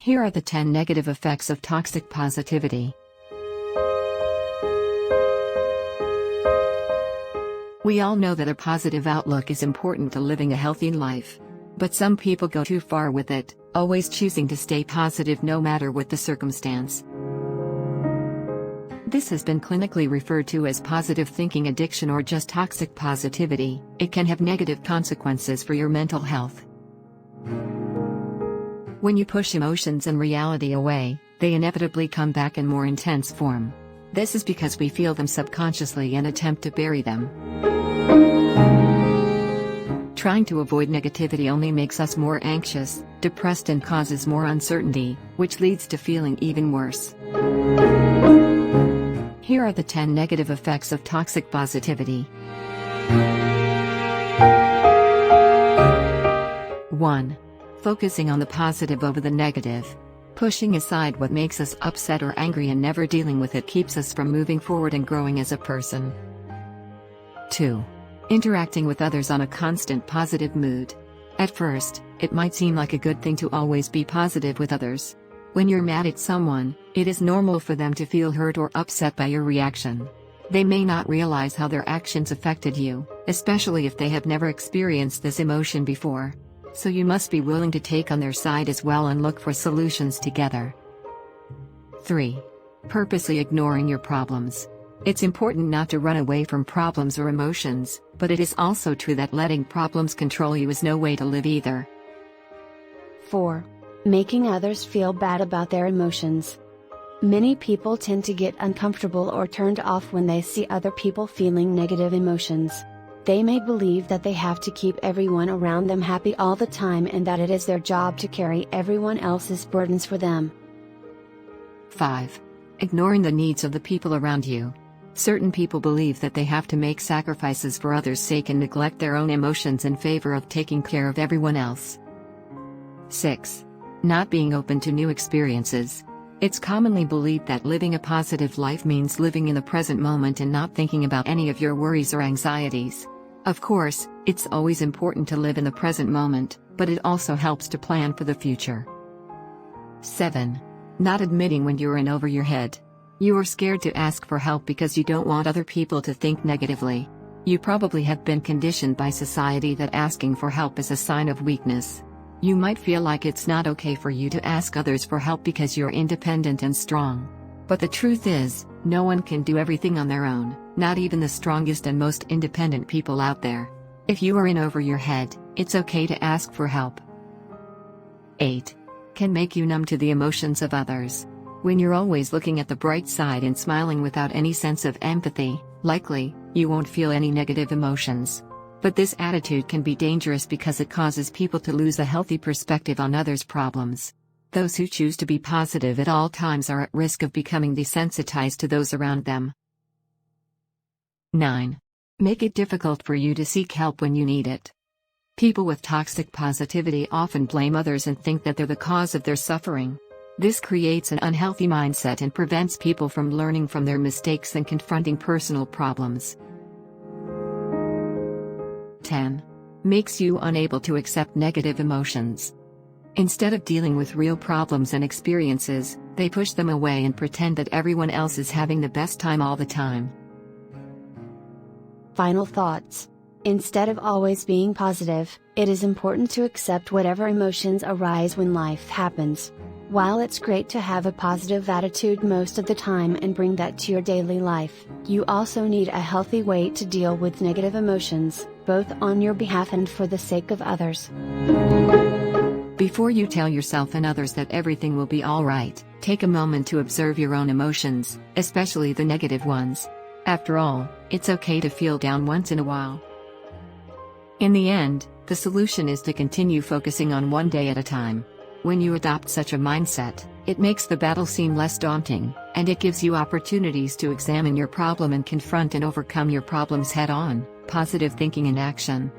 Here are the 10 negative effects of toxic positivity. We all know that a positive outlook is important to living a healthy life. But some people go too far with it, always choosing to stay positive no matter what the circumstance. This has been clinically referred to as positive thinking addiction or just toxic positivity. It can have negative consequences for your mental health. When you push emotions and reality away, they inevitably come back in more intense form. This is because we feel them subconsciously and attempt to bury them. Trying to avoid negativity only makes us more anxious, depressed, and causes more uncertainty, which leads to feeling even worse. Here are the 10 negative effects of toxic positivity. 1. Focusing on the positive over the negative. Pushing aside what makes us upset or angry and never dealing with it keeps us from moving forward and growing as a person. 2. Interacting with others on a constant positive mood. At first, it might seem like a good thing to always be positive with others. When you're mad at someone, it is normal for them to feel hurt or upset by your reaction. They may not realize how their actions affected you, especially if they have never experienced this emotion before. So you must be willing to take on their side as well and look for solutions together. 3. Purposely ignoring your problems. It's important not to run away from problems or emotions, but it is also true that letting problems control you is no way to live either. 4. Making others feel bad about their emotions. Many people tend to get uncomfortable or turned off when they see other people feeling negative emotions. They may believe that they have to keep everyone around them happy all the time and that it is their job to carry everyone else's burdens for them. 5. Ignoring the needs of the people around you. Certain people believe that they have to make sacrifices for others' sake and neglect their own emotions in favor of taking care of everyone else. 6. Not being open to new experiences. It's commonly believed that living a positive life means living in the present moment and not thinking about any of your worries or anxieties. Of course, it's always important to live in the present moment, but it also helps to plan for the future. 7. Not admitting when you're in over your head. You are scared to ask for help because you don't want other people to think negatively. You probably have been conditioned by society that asking for help is a sign of weakness. You might feel like it's not okay for you to ask others for help because you're independent and strong. But the truth is, no one can do everything on their own, not even the strongest and most independent people out there. If you are in over your head, it's okay to ask for help. 8. Can make you numb to the emotions of others. When you're always looking at the bright side and smiling without any sense of empathy, likely, you won't feel any negative emotions. But this attitude can be dangerous because it causes people to lose a healthy perspective on others' problems. Those who choose to be positive at all times are at risk of becoming desensitized to those around them. 9. Make it difficult for you to seek help when you need it. People with toxic positivity often blame others and think that they're the cause of their suffering. This creates an unhealthy mindset and prevents people from learning from their mistakes and confronting personal problems. 10. Makes you unable to accept negative emotions. Instead of dealing with real problems and experiences, they push them away and pretend that everyone else is having the best time all the time. Final thoughts. Instead of always being positive, it is important to accept whatever emotions arise when life happens. While it's great to have a positive attitude most of the time and bring that to your daily life, you also need a healthy way to deal with negative emotions, both on your behalf and for the sake of others. Before you tell yourself and others that everything will be alright, take a moment to observe your own emotions, especially the negative ones. After all, it's okay to feel down once in a while. In the end, the solution is to continue focusing on one day at a time. When you adopt such a mindset, it makes the battle seem less daunting, and it gives you opportunities to examine your problem and confront and overcome your problems head on. Positive thinking in action.